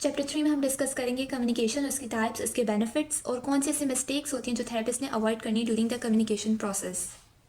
Chapter 3 में हम discuss करेंगे कम्युनिकेशन, उसकी टाइप्स, उसके बेनिफिट्स और कौन सी ऐसी मिस्टेक्स होती हैं जो थेरेपिस्ट ने अवॉइड करनी during the communication process.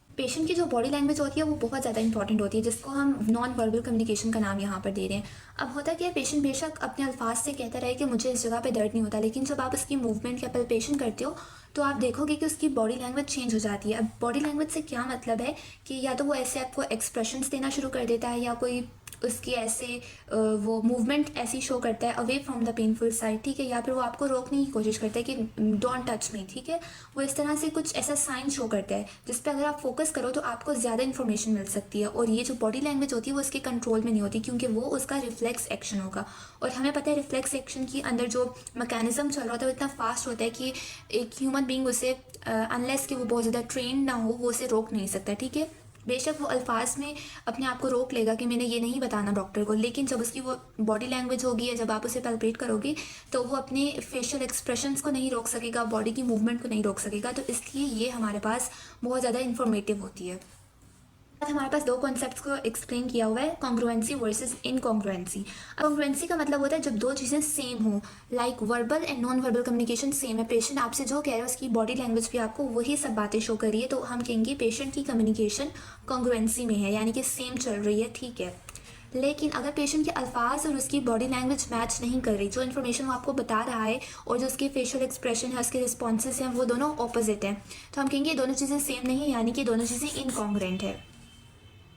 Patient की जो बॉडी लैंग्वेज होती है वो बहुत ज़्यादा इंपॉर्टेंट होती है, जिसको हम नॉन वर्बल कम्युनिकेशन का नाम यहाँ पर दे रहे हैं। अब होता क्या है, पेशेंट बेशक अपने अल्फाज से कहता रहे कि मुझे इस जगह पे दर्द नहीं होता, लेकिन जब आप उसकी मूवमेंट या पल्पेशन करते हो तो आप देखोगे कि उसकी बॉडी लैंग्वेज चेंज हो जाती है। अब बॉडी लैंग्वेज से क्या मतलब है कि या तो वो ऐसे आपको एक्सप्रेशंस देना शुरू कर देता है या कोई उसकी ऐसे वो मूवमेंट ऐसी शो करता है away from the painful side, ठीक है, या फिर वो आपको रोकने की कोशिश करता है कि डोंट टच मी, ठीक है। वो इस तरह से कुछ ऐसा साइन शो करता है जिस पे अगर आप फोकस करो तो आपको ज़्यादा इन्फॉर्मेशन मिल सकती है। और ये जो बॉडी लैंग्वेज होती है वो उसके कंट्रोल में नहीं होती, क्योंकि वो उसका रिफ्लेक्स एक्शन होगा। और हमें पता है रिफ्लेक्स एक्शन की अंदर जो मैकेनिज्म चल रहा होता है वो इतना फास्ट होता है कि एक ह्यूमन बींग उसे अनलेस कि वो बहुत ज़्यादा ट्रेन ना हो वो उसे रोक नहीं सकता, ठीक है। बेशक वो अल्फाज में अपने आप को रोक लेगा कि मैंने ये नहीं बताना डॉक्टर को, लेकिन जब उसकी वो बॉडी लैंग्वेज होगी या जब आप उसे पैल्पेट करोगे तो वो अपने फेशियल एक्सप्रेशंस को नहीं रोक सकेगा, बॉडी की मूवमेंट को नहीं रोक सकेगा। तो इसलिए ये हमारे पास बहुत ज़्यादा इंफॉर्मेटिव होती है। हमारे पास दो कॉन्सेप्ट्स को एक्सप्लेन किया हुआ है, कॉन्ग्रुएंसी वर्सेस इनकॉन्ग्रुएंसी। कॉन्ग्रुएंसी का मतलब होता है जब दो चीज़ें सेम हो, like verbal and non verbal communication same है। पेशेंट आपसे जो कह रहा है उसकी बॉडी लैंग्वेज भी आपको वही सब बातें शो कर रही है, तो हम कहेंगे पेशेंट की कम्युनिकेशन कॉन्ग्रुएंसी में है, यानी कि सेम चल रही है, ठीक है। लेकिन अगर पेशेंट के अल्फाज और उसकी बॉडी लैंग्वेज मैच नहीं कर रही, जो इन्फॉर्मेशन वो आपको बता रहा है और जो उसके फेशियल एक्सप्रेशन है, उसके रिस्पॉन्सेज हैं, वो दोनों ऑपोजिट हैं, तो हम कहेंगे दोनों चीज़ें सेम नहीं है, यानी कि दोनों चीज़ें इनकॉन्ग्रुएंट है।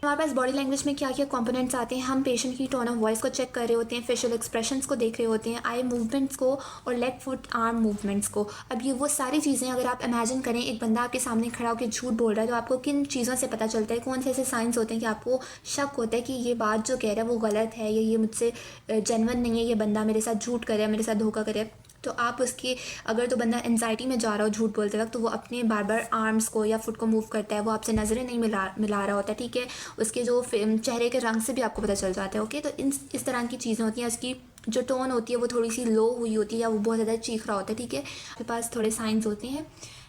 हमारे पास बॉडी लैंग्वेज में क्या क्या कंपोनेंट्स आते हैं, हम पेशेंट की टोन ऑफ वॉइस को चेक कर रहे होते हैं, फेशियल एक्सप्रेशंस को देख रहे होते हैं, आई मूवमेंट्स को और लेग फुट आर्म मूवमेंट्स को। अब ये वो सारी चीज़ें अगर आप इमेजिन करें एक बंदा आपके सामने खड़ा होकर झूठ बोल रहा है तो आपको किन चीज़ों से पता चलता है, कौन से ऐसे साइंस होते हैं कि आपको शक होता है कि ये बात जो कह रहा है वो गलत है या ये मुझसे जेन्युइन नहीं है, ये बंदा मेरे साथ झूठ करे, मेरे साथ धोखा करे। तो आप उसकी अगर तो बंदा एनजाइटी में जा रहा हो झूठ बोलते वक्त, तो वो अपने बार बार आर्म्स को या फुट को मूव करता है, वो आपसे नज़रें नहीं मिला रहा होता, ठीक है। उसके जो चेहरे के रंग से भी आपको पता चल जाता है, ओके। तो इस तरह की चीज़ें होती हैं। उसकी जो टोन होती है वो थोड़ी सी लो हुई होती है या वो बहुत ज़्यादा चीख रहा होता है, ठीक है। आपके पास थोड़े साइंस होते हैं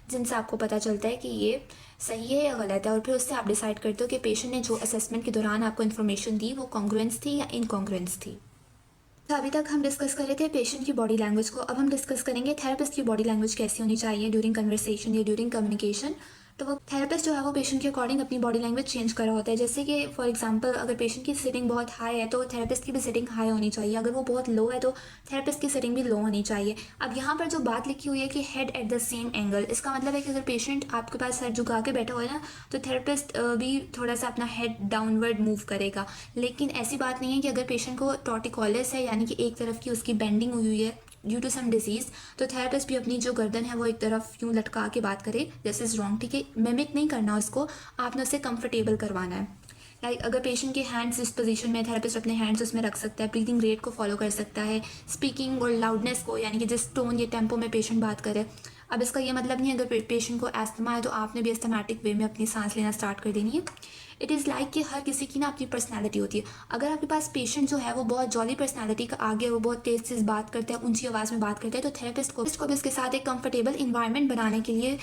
जिनसे आपको पता चलता है कि ये सही है या गलत है, और फिर उससे आप डिसाइड करते हो कि पेशेंट ने जो असेसमेंट के दौरान आपको इन्फॉर्मेशन दी वो कॉन्ग्रुएंस थी या इनकॉन्ग्रुएंस थी। तो अभी तक हम डिस्कस कर रहे थे पेशेंट की बॉडी लैंग्वेज को, अब हम डिस्कस करेंगे थेरेपिस्ट की बॉडी लैंग्वेज कैसी होनी चाहिए ड्यूरिंग कन्वर्सेशन या ड्यूरिंग कम्युनिकेशन। तो वो थेरेपिस्ट जो है वो पेशेंट के अकॉर्डिंग अपनी बॉडी लैंग्वेज चेंज कर रहा होता है। जैसे कि फॉर एग्जांपल अगर पेशेंट की सिटिंग बहुत हाई है तो थेरेपिस्ट की भी सिटिंग हाई होनी चाहिए, अगर वो बहुत लो है तो थेरेपिस्ट की सिटिंग भी लो होनी चाहिए। अब यहाँ पर जो बात लिखी हुई है कि head at the same angle, इसका मतलब है कि अगर पेशेंट आपके पास सर झुका के बैठा हुआ है ना, तो थेरेपिस्ट भी थोड़ा सा अपना हेड डाउनवर्ड मूव करेगा। लेकिन ऐसी बात नहीं है कि अगर पेशेंट को टॉर्टिकोलिस है, यानी कि एक तरफ की उसकी बेंडिंग हुई है ड्यू टू सम डिजीज़, तो थेरेपिस्ट भी अपनी जो गर्दन है वो एक तरफ यूँ लटका के बात करे, दिस इज़ रॉन्ग, ठीक है। मिमिक नहीं करना उसको, आपने उसे कंफर्टेबल करवाना है। लाइक अगर पेशेंट के हैंड्स इस पोजीशन में, थेरेपिस्ट अपने हैंड्स उसमें रख सकता है, ब्रीदिंग रेट को फॉलो कर सकता है, स्पीकिंग और लाउडनेस को, यानी कि जिस टोन या टेम्पो में पेशेंट बात करे। अब इसका ये मतलब नहीं है अगर पेशेंट को एस्थमा है तो आपने भी एस्थमेटिक वे में अपनी सांस लेना स्टार्ट कर देनी है। इट इज़ लाइक कि हर किसी की ना अपनी पर्सनैलिटी होती है। अगर आपके पास पेशेंट जो है वो बहुत जॉली पर्सनैलिटी का आगे, वो बहुत तेज़ तेज़ बात करता है, ऊंची आवाज़ में बात करता है, तो थेरेपिस्ट को भी उसके साथ एक कंफर्टेबल इन्वायरमेंट बनाने के लिए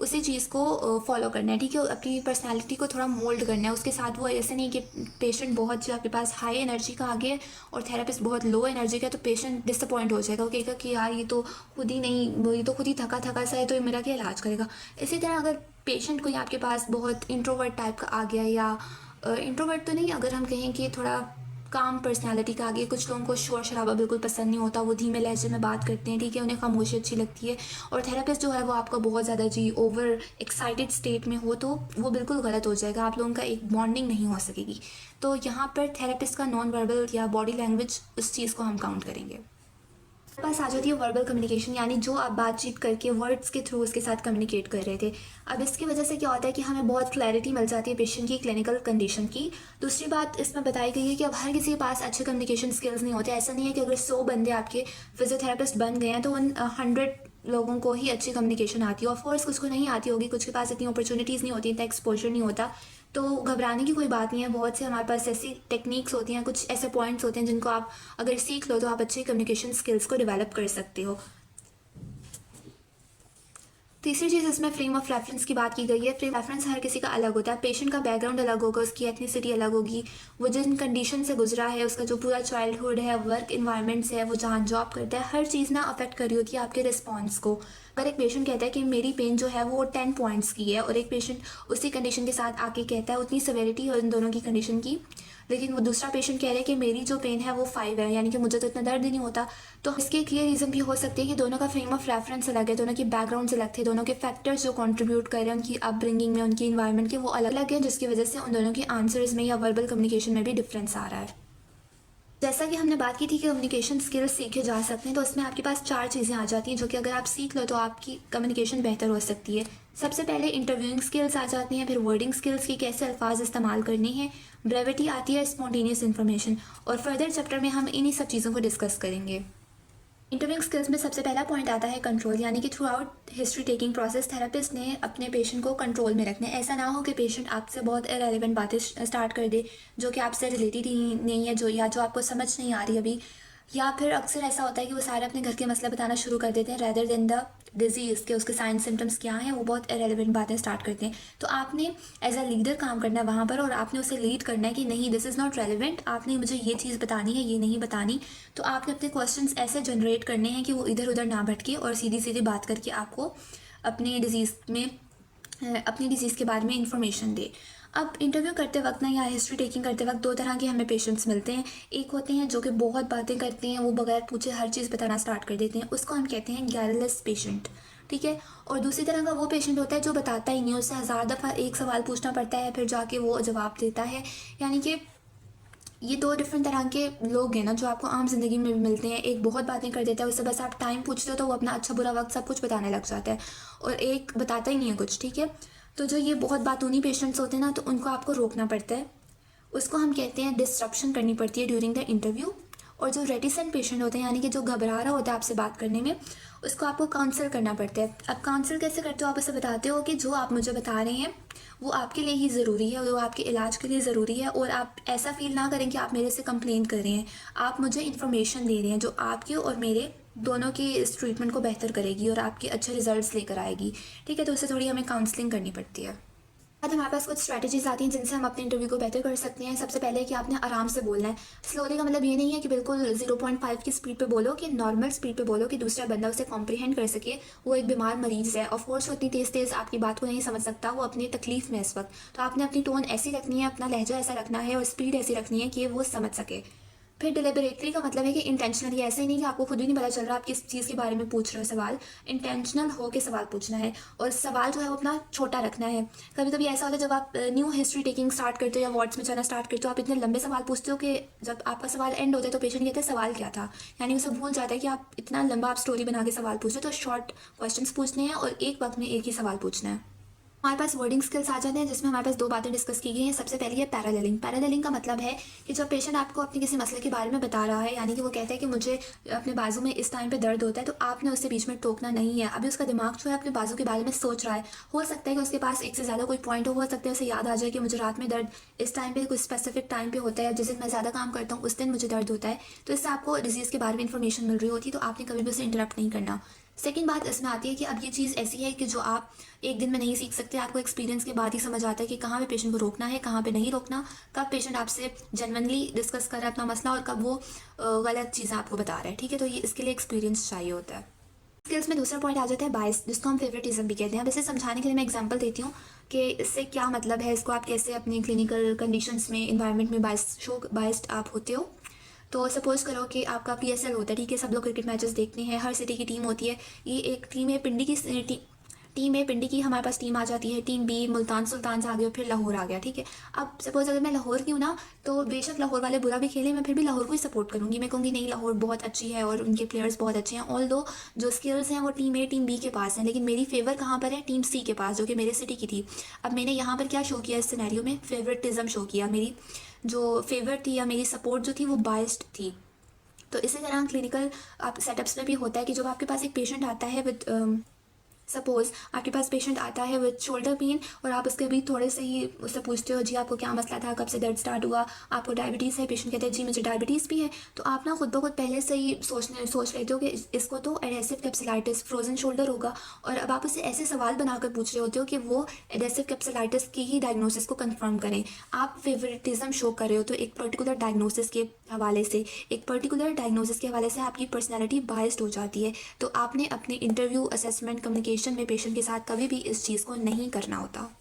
उसी चीज़ को फॉलो करना है, ठीक है। अपनी पर्सनालिटी को थोड़ा मोल्ड करना है उसके साथ। वो ऐसे नहीं कि पेशेंट बहुत जो आपके पास हाई एनर्जी का आगे है और थेरेपिस्ट बहुत लो एनर्जी का, तो पेशेंट डिसअपॉइंट हो जाएगा, वो कहेगा कि यार ये तो खुद ही नहीं, ये तो खुद ही थका थका सा है, तो ये मेरा क्या इलाज करेगा। इसी तरह अगर पेशेंट कोई आपके पास बहुत इंट्रोवर्ट टाइप का आ गया, या इंट्रोवर्ट तो नहीं, अगर हम कहें कि थोड़ा काम पर्सनालिटी का आगे, कुछ लोगों को शोर शराबा बिल्कुल पसंद नहीं होता, वो धीमे लहजे में बात करते हैं, ठीक है, उन्हें खामोशी अच्छी लगती है। और थेरेपिस्ट जो है वो आपका बहुत ज़्यादा जी ओवर एक्साइटेड स्टेट में हो, तो वो बिल्कुल गलत हो जाएगा, आप लोगों का एक बॉन्डिंग नहीं हो सकेगी। तो यहाँ पर थेरेपिस्ट का नॉन वर्बल या बॉडी लैंग्वेज उस चीज़ को हम काउंट करेंगे। पास आ जाती है वर्बल कम्युनिकेशन, यानी जो आप बातचीत करके वर्ड्स के थ्रू उसके साथ कम्युनिकेट कर रहे थे। अब इसकी वजह से क्या होता है कि हमें बहुत क्लैरिटी मिल जाती है पेशेंट की क्लिनिकल कंडीशन की। दूसरी बात इसमें बताई गई है कि अब हर किसी के पास अच्छे कम्युनिकेशन स्किल्स नहीं होते। ऐसा नहीं है कि अगर 100 बंदे आपके फिजियोथेरेपिस्ट बन गए हैं तो उन 100 लोगों को ही अच्छी कम्युनिकेशन आती है। ऑफकोर्स कुछ को नहीं आती होगी, कुछ के पास इतनी अपॉर्चुनिटीज़ नहीं होती, इतना एक्सपोजर नहीं होता, तो घबराने की कोई बात नहीं है। बहुत से हमारे पास ऐसी टेक्निक्स होती हैं, कुछ ऐसे पॉइंट्स होते हैं जिनको आप अगर सीख लो तो आप अच्छे कम्युनिकेशन स्किल्स को डेवलप कर सकते हो। तीसरी चीज़ इसमें फ्रेम ऑफ रेफरेंस की बात की गई है। फ्रेम रेफरेंस हर किसी का अलग होता है। पेशेंट का बैकग्राउंड अलग होगा, उसकी एथनिसिटी अलग होगी, वो जिन कंडीशन से गुजरा है, उसका जो पूरा चाइल्डहुड है, वर्क इन्वायरमेंट से है, वो जहाँ जॉब करता है, हर चीज़ ना अफेक्ट कर रही होती है आपके रिस्पॉन्स को। अगर एक पेशेंट कहता है कि मेरी पेन जो है वो 10 पॉइंट्स की है और एक पेशेंट उसी कंडीशन के साथ आके कहता है उतनी सेवेरिटी है उन दोनों की कंडीशन की, लेकिन वो दूसरा पेशेंट कह रहा है कि मेरी जो पेन है वो 5 है, यानी कि मुझे तो इतना दर्द ही नहीं होता, तो इसके क्लियर रीज़न भी हो सकते हैं कि दोनों का फ्रेम ऑफ रेफरेंस अलग है, दोनों के बैकग्राउंड्स अलग थे, दोनों के फैक्टर्स जो कंट्रीब्यूट कर रहे हैं उनकी अपब्रिंगिंग में, उनकी इन्वायरमेंट के, वो अलग अलग हैं, जिसकी वजह से उन दोनों के आंसर्स में या वर्बल कम्युनिकेशन में भी डिफरेंस आ रहा है। जैसा कि हमने बात की थी कि कम्युनिकेशन स्किल्स सीखे जा सकते हैं, तो उसमें आपके पास 4 चीज़ें आ जाती हैं जो कि अगर आप सीख लो तो आपकी कम्युनिकेशन बेहतर हो सकती है। सबसे पहले इंटरव्यूइंग स्किल्स आ जाती हैं, फिर वर्डिंग स्किल्स की कैसे अल्फाज इस्तेमाल करने हैं, ब्रेविटी आती है, स्पॉन्टेनियस इन्फॉर्मेशन, और फर्दर चैप्टर में हम इन्हीं सब चीज़ों को डिस्कस करेंगे। इंटरव्यूइंग स्किल्स में सबसे पहला पॉइंट आता है कंट्रोल, यानी कि through out history taking process therapist ने अपने पेशेंट को कंट्रोल में रखना है। ऐसा ना हो कि पेशेंट आपसे बहुत इरेलेवेंट बातें स्टार्ट कर दे जो कि आपसे रिलेटेड ही नहीं है, जो आपको समझ नहीं आ रही अभी, या फिर अक्सर ऐसा होता है कि वो सारे अपने घर के मसले बताना शुरू कर देते हैं रेदर देन द डिजीज़ के उसके साइन सिम्टम्स क्या हैं, वो बहुत इरेलेवेंट बातें स्टार्ट करते हैं। तो आपने एज अ लीडर काम करना है वहाँ पर, और आपने उसे लीड करना है कि नहीं, दिस इज़ नॉट रेलिवेंट, आपने मुझे ये चीज़ बतानी है, ये नहीं बतानी। तो आपने अपने क्वेश्चंस ऐसे जनरेट करने हैं कि वो इधर उधर ना भटके और सीधी सीधी बात करके आपको अपनी डिज़ीज़ के बारे में इंफॉर्मेशन दे। अब इंटरव्यू करते वक्त ना या हिस्ट्री टेकिंग करते वक्त 2 तरह के हमें पेशेंट्स मिलते हैं। एक होते हैं जो कि बहुत बातें करते हैं, वो बगैर पूछे हर चीज़ बताना स्टार्ट कर देते हैं, उसको हम कहते हैं गैरलेस पेशेंट, ठीक है। और दूसरी तरह का वो पेशेंट होता है जो बताता ही नहीं, उससे 1000 दफ़ा एक सवाल पूछना पड़ता है फिर जाके वो जवाब देता है। यानी कि ये 2 डिफरेंट तरह के लोग हैं ना जो आपको आम ज़िंदगी में भी मिलते हैं। एक बहुत बातें कर देता है, उससे बस आप टाइम पूछते हो तो वो अपना अच्छा बुरा वक्त सब कुछ बताने लग जाता है, और एक बताता ही नहीं है कुछ, ठीक है। तो जो ये बहुत बातूनी पेशेंट्स होते हैं ना, तो उनको आपको रोकना पड़ता है, उसको हम कहते हैं डिस्ट्रप्शन करनी पड़ती है ड्यूरिंग द इंटरव्यू। और जो रेटिसेंट पेशेंट होते हैं, यानी कि जो घबरा रहा होता है आपसे बात करने में, उसको आपको काउंसल करना पड़ता है। अब काउंसल कैसे करते हो, आप उसे बताते हो कि जो आप मुझे बता रहे हैं वो आपके लिए ही ज़रूरी है, वो आपके इलाज के लिए ज़रूरी है, और आप ऐसा फील ना करें कि आप मेरे से कंप्लेन कर रहे हैं, आप मुझे इन्फॉर्मेशन दे रहे हैं जो आपके और मेरे दोनों की इस ट्रीटमेंट को बेहतर करेगी और आपके अच्छे रिजल्ट्स लेकर आएगी, ठीक है। तो उससे थोड़ी हमें काउंसलिंग करनी पड़ती है। बाद हमारे पास कुछ स्ट्रैटेजीज आती हैं जिनसे हम अपने इंटरव्यू को बेहतर कर सकते हैं। सबसे पहले कि आपने आराम से बोलना है। स्लोली का मतलब ये नहीं है कि बिल्कुल 0.5 की स्पीड पे बोलो, कि नॉर्मल स्पीड पे बोलो कि दूसरा बंदा उसे कॉम्प्रिहेंड कर सके। वो एक बीमार मरीज़ है, ऑफ कोर्स वो इतनी तेज़ तेज़ आपकी बात को नहीं समझ सकता, वो अपनी तकलीफ़ में इस वक्त, तो आपने अपनी टोन ऐसी रखनी है, अपना लहजा ऐसा रखना है और स्पीड ऐसी रखनी है कि वो समझ सके। फिर डिलिबरेटली का मतलब है कि इंटेंशनली, ऐसे ही नहीं कि आपको खुद भी नहीं पता चल रहा आप किस चीज़ के बारे में पूछ रहे हो सवाल, इंटेंशनल हो के सवाल पूछना है, और सवाल जो है वो अपना छोटा रखना है। कभी कभी ऐसा होता है जब आप न्यू हिस्ट्री टेकिंग स्टार्ट करते हो या वर्ड्स में जाना स्टार्ट करते हो, आप इतने लंबे सवाल पूछते हो कि जब आपका सवाल एंड होता है तो पेशेंट कहते हैं सवाल क्या था, यानी उसे भूल जाता है कि आप इतना लंबा आप स्टोरी बना के सवाल पूछ रहे हो। तो शॉर्ट क्वेश्चंस पूछने हैं और एक वक्त में एक ही सवाल पूछना है। हमारे पास वर्डिंग स्किल्स आ जाते हैं जिसमें हमारे पास 2 बातें डिस्कस की गई हैं। सबसे पहली है पैरेललिंग। पैरेललिंग का मतलब है कि जब पेशेंट आपको अपने किसी मसले के बारे में बता रहा है, यानी कि वो कहता है कि मुझे अपने बाजू में इस टाइम पे दर्द होता है, तो आपने उससे बीच में टोकना नहीं है। अभी उसका दिमाग जो है अपने बाजू के बारे में सोच रहा है, हो सकता है कि उसके पास एक से ज़्यादा कोई पॉइंट हो सकता है उसे याद आ जाए कि मुझे रात में दर्द इस टाइम पे कुछ स्पेसिफिक टाइम पे होता है, जिस दिन मैं ज़्यादा काम करता हूँ उस दिन मुझे दर्द होता है। तो इससे आपको डिजीज़ के बारे में इंफॉर्मेशन मिल रही होती है, तो आपने कभी भी उसे इंटरप्ट नहीं करना। सेकेंड बात इसमें आती है कि अब ये चीज़ ऐसी है कि जो आप एक दिन में नहीं सीख सकते, आपको एक्सपीरियंस के बाद ही समझ आता है कि कहाँ पे पेशेंट को रोकना है, कहाँ पे नहीं रोकना, कब पेशेंट आपसे जेन्युइनली डिस्कस कर रहा है अपना मसला और कब वो गलत चीज़ें आपको बता रहा है, ठीक है। तो ये इसके लिए एक्सपीरियंस चाहिए होता है। स्किल्स में दूसरा पॉइंट आ जाता है बायस, जिसको हम फेवरेटिज्म भी कहते हैं। अब इसे समझाने के लिए मैं एग्जांपल देती हूँ कि इससे क्या मतलब है, इसको आप कैसे अपनी क्लिनिकल कंडीशंस में, इन्वायरमेंट में बायस्ड आप होते हो। तो सपोज करो कि आपका पीएसएल होता है, ठीक है, सब लोग क्रिकेट मैचेस देखते हैं, हर सिटी की टीम होती है। ये एक टीम है पिंडी की टीम है पिंडी की, हमारे पास टीम आ जाती है, टीम बी मुल्तान सुल्तान से आ गया, फिर लाहौर आ गया, ठीक है। अब सपोज अगर मैं लाहौर की हूँ ना, तो बेशक लाहौर वाले बुरा भी खेलें, मैं फिर भी लाहौर को ही सपोर्ट करूँगी। मैं कहूँगी नहीं, लाहौर बहुत अच्छी है और उनके प्लेयर्स बहुत अच्छे हैं, ऑल दो जो स्किल्स हैं वो टीम ए टीम बी के पास हैं, लेकिन मेरी फेवर कहाँ पर है, टीम सी के पास, जो कि मेरे सिटी की थी। अब मैंने यहाँ पर क्या शो किया, इस सिनेरियो में फेवरेटिज्म शो किया। मेरी जो फेवर थी या मेरी सपोर्ट जो थी वो बायस्ड थी। तो इसी तरह क्लिनिकल आप सेटअप्स में भी होता है कि जब आपके पास एक पेशेंट आता है विद सपोज़ आपके पास पेशेंट आता है विद शोल्डर पेन और आप उसके भी थोड़े से ही उससे पूछते हो, जी आपको क्या मसला था, कब से दर्द स्टार्ट हुआ, आपको डायबिटीज़ है। पेशेंट कहते हैं जी मुझे डायबिटीज़ भी है। तो आप ना खुद ब खुद पहले से ही सोच लेते हो कि इसको तो एडेसिव कैप्सुलाइटिस फ्रोजन शोल्डर होगा। और अब आप उससे ऐसे सवाल बनाकर पूछ रहे होते हो कि वो एडेसिव कैप्सुलाइटिस की ही डायग्नोसिस को कंफर्म करें। आप फेवरेटिज्म शो कर रहे हो। तो एक पर्टिकुलर डायग्नोसिस के हवाले से, आपकी पर्सनैलिटी बायस्ड हो जाती है। तो आपने अपने इंटरव्यू, असेसमेंट, कम्युनिकेशन में पेशेंट के साथ कभी भी इस चीज़ को नहीं करना होता।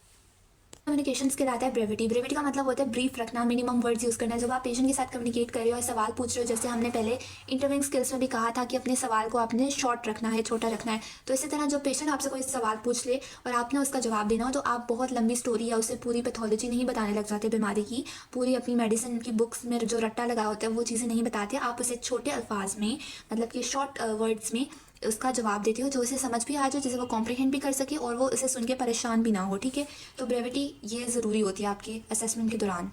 कम्युनिकेशन स्किल आता है ब्रेविटी। ब्रेविटी का मतलब होता है ब्रीफ रखना, मिनिमम वर्ड्स यूज़ करना। जब आप पेशेंट के साथ कम्युनिकेट कर रहे हो और सवाल पूछ रहे हो, जैसे हमने पहले इंटरव्यूइंग स्किल्स में भी कहा था कि अपने सवाल को आपने शॉर्ट रखना है, छोटा रखना है। तो इसी तरह जब पेशेंट आपसे कोई सवाल पूछ ले और आपने उसका जवाब देना हो, तो आप बहुत लंबी स्टोरी या उसे पूरी पैथोलॉजी नहीं बताने लग जाते बीमारी की, पूरी अपनी मेडिसिन की बुक्स में जो रट्टा लगा होता है वो चीज़ें नहीं बताते। आप उसे छोटे अल्फाज में, मतलब कि शॉर्ट वर्ड्स में उसका जवाब देते हो, जो उसे समझ भी आ जाए, जिसे वो कॉम्प्रिहेंड भी कर सके और वो उसे सुन के परेशान भी ना हो। ठीक है, तो ब्रेविटी ये ज़रूरी होती है आपके असेसमेंट के दौरान।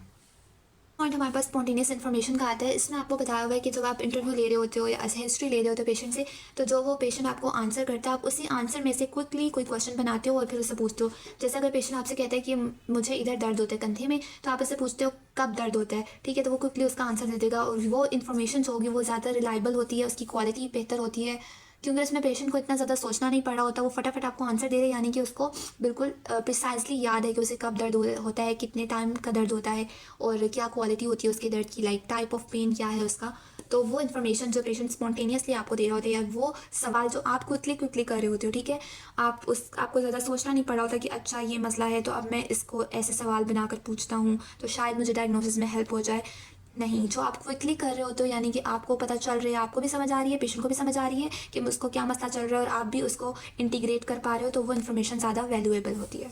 पॉइंट हमारे पास स्पॉन्टेनियस इन्फॉर्मेशन का आता है। इसमें आपको बताया हुआ है कि जब आप इंटरव्यू ले रहे होते हो या हिस्ट्री ले रहे होते हो पेशेंट से, तो जो वो पेशेंट आपको आंसर करता है, आप उसी आंसर में से क्विकली कोई क्वेश्चन बनाते हो और फिर उससे पूछते हो। जैसे अगर पेशेंट आपसे कहता है कि मुझे इधर दर्द होता है कंधे में, तो आप उससे पूछते हो कब दर्द होता है। ठीक है, तो वो क्विकली उसका आंसर दे देगा और वो इन्फॉर्मेशन जो होगी वो ज़्यादा रिलायबल होती है, उसकी क्वालिटी बेहतर होती है, क्योंकि उसमें पेशेंट को इतना ज़्यादा सोचना नहीं पड़ रहा होता। वो फटाफट आपको आंसर दे रहे हैं, यानी कि उसको बिल्कुल प्रिसाइजली याद है कि उसे कब दर्द होता है, कितने टाइम का दर्द होता है और क्या क्वालिटी होती है उसके दर्द की, लाइक टाइप ऑफ पेन क्या है उसका। तो वो इन्फॉर्मेशन जो पेशेंट स्पॉन्टेनियसली आपको दे रहा होता है, या वो सवाल जो आप क्विकली कर रहे होते हो, ठीक है, आपको ज़्यादा सोचना नहीं पड़ रहा होता कि अच्छा ये मसला है तो अब मैं इसको ऐसे सवाल बनाकर पूछता हूँ तो शायद मुझे डायग्नोसिस में हेल्प हो जाए। नहीं, जो आप क्विकली कर रहे हो तो यानी कि आपको पता चल रहा है, आपको भी समझ आ रही है, पेशेंट को भी समझ आ रही है कि उसको क्या मसला चल रहा है और आप भी उसको इंटीग्रेट कर पा रहे हो, तो वो इन्फॉर्मेशन ज़्यादा वैल्यूएबल होती है।